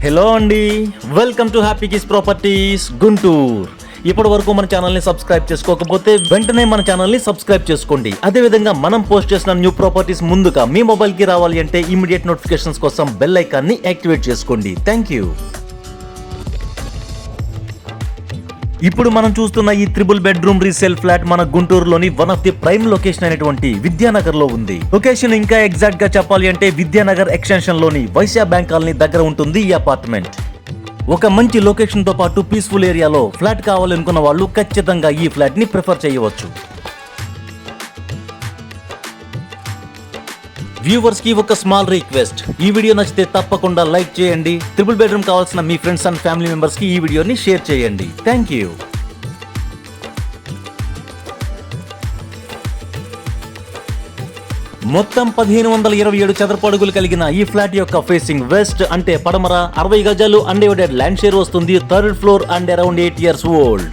Hello అండి, welcome to happy kiss properties Guntur. ఇప్పటి వరకు మన ఛానల్ని సబ్స్క్రైబ్ చేసుకోకపోతే వెంటనే మన ఛానల్ని సబ్స్క్రైబ్ చేసుకోండి. అదేవిధంగా మనం పోస్ట్ చేసిన న్యూ ప్రాపర్టీస్ ముందుగా మీ మొబైల్కి రావాలి అంటే ఇమీడియట్ నోటిఫికేషన్స్ కోసం బెల్ ఐకాన్ని యాక్టివేట్ చేసుకోండి. Thank you. ఇప్పుడు మనం చూస్తున్న ఈ 3 బెడ్రూమ్ రీసేల్ ఫ్లాట్ మన గుంటూరులోని one of the prime location అయినటువంటి విద్యానగర్ లో ఉంది. లొకేషన్ ఇంకా ఎగ్జాక్ట్ గా చెప్పాలి అంటే విద్యానగర్ ఎక్స్టెన్షన్ లోని వైశ్య బ్యాంక్ కాలనీ దగ్గర ఉంటుంది ఈ అపార్ట్మెంట్. ఒక మంచి లొకేషన్ తో పాటు పీస్ఫుల్ ఏరియాలో ఫ్లాట్ కావాలనుకున్న వాళ్ళు ఖచ్చితంగా ఈ ఫ్లాట్ ని ప్రిఫర్ చేయవచ్చు. వ్యూవర్స్ కి ఒక స్మాల్ రిక్వెస్ట్, ఈ వీడియో నచ్చితే తప్పకుండా లైక్ చేయండి. 3 బెడ్రూమ్ కావాల్సిన మీ ఫ్రెండ్స్ అండ్ ఫ్యామిలీ మెంబర్స్ కి ఈ వీడియోని షేర్ చేయండి. Thank you. మొత్తం 1527 చదరపు అడుగులు కలిగిన ఈ ఫ్లాట్ యొక్క ఫేసింగ్ వెస్ట్ అంటే పడమర, 60 గజాలు అన్డివైడెడ్ ల్యాండ్ షేర్ వస్తుంది. 3rd floor and around 8 years old.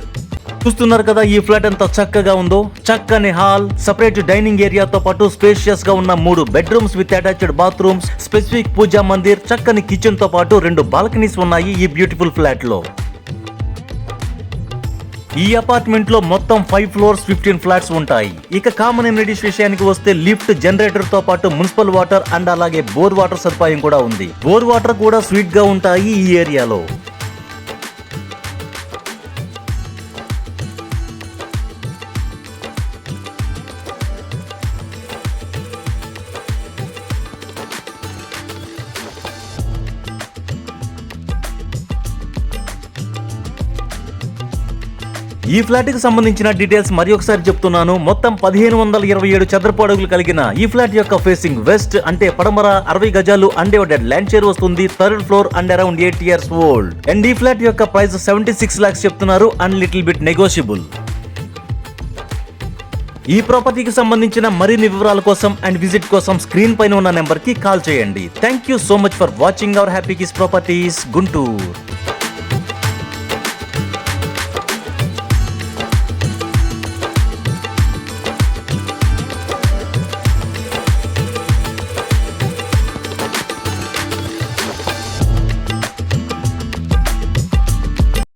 చూస్తున్నారు కదా ఈ ఫ్లాట్ ఎంత చక్కగా ఉందో. చక్కని హాల్, సెపరేట్ డైనింగ్ ఏరియాతో పాటు స్పేషియస్ గా ఉన్న 3 bedrooms with attached bathrooms, specific puja mandir, చక్కని కిచెన్ తో పాటు 2 బాల్కనీస్ ఉన్నాయి ఈ బ్యూటిఫుల్ ఫ్లాట్ లో. ఈ అపార్ట్మెంట్ లో మొత్తం 5 floors 15 ఫ్లాట్స్ ఉంటాయి. ఇక కామన్ ఎమ్యూనిటీస్ విషయానికి వస్తే లిఫ్ట్, జనరేటర్ తో పాటు మున్సిపల్ వాటర్ అండ్ అలాగే బోర్ వాటర్ సదుపాయం కూడా ఉంది. బోర్ వాటర్ కూడా స్వీట్ గా ఉంటాయి ఈ ఏరియాలో. ఈ ఫ్లాట్ కి సంబంధించిన డీటెయిల్స్ మరి ఒకసారి చెప్తున్నాను. మొత్తం 1527 చదరపు అడుగులు కలిగిన ఈ ఫ్లాట్ యొక్క ఫేసింగ్ వెస్ట్ అంటే పడమర, 60 గజాలు అన్డివైడెడ్ ల్యాండ్ షేర్ వస్తుంది. 3rd floor and around 8 years old. And ఈ ఫ్లాట్ యొక్క ప్రైస్ 76 lakhs చెప్తున్నారు అండ్ లిటిల్ బిట్ నెగోషియబుల్. ఈ ప్రాపర్టీకి సంబంధించిన మరిన్ని వివరాల కోసం అండ్ విజిట్ కోసం స్క్రీన్ పైన ఉన్న నెంబర్ కి కాల్ చేయండి. Thank you so much for watching our happy kiss properties Guntur.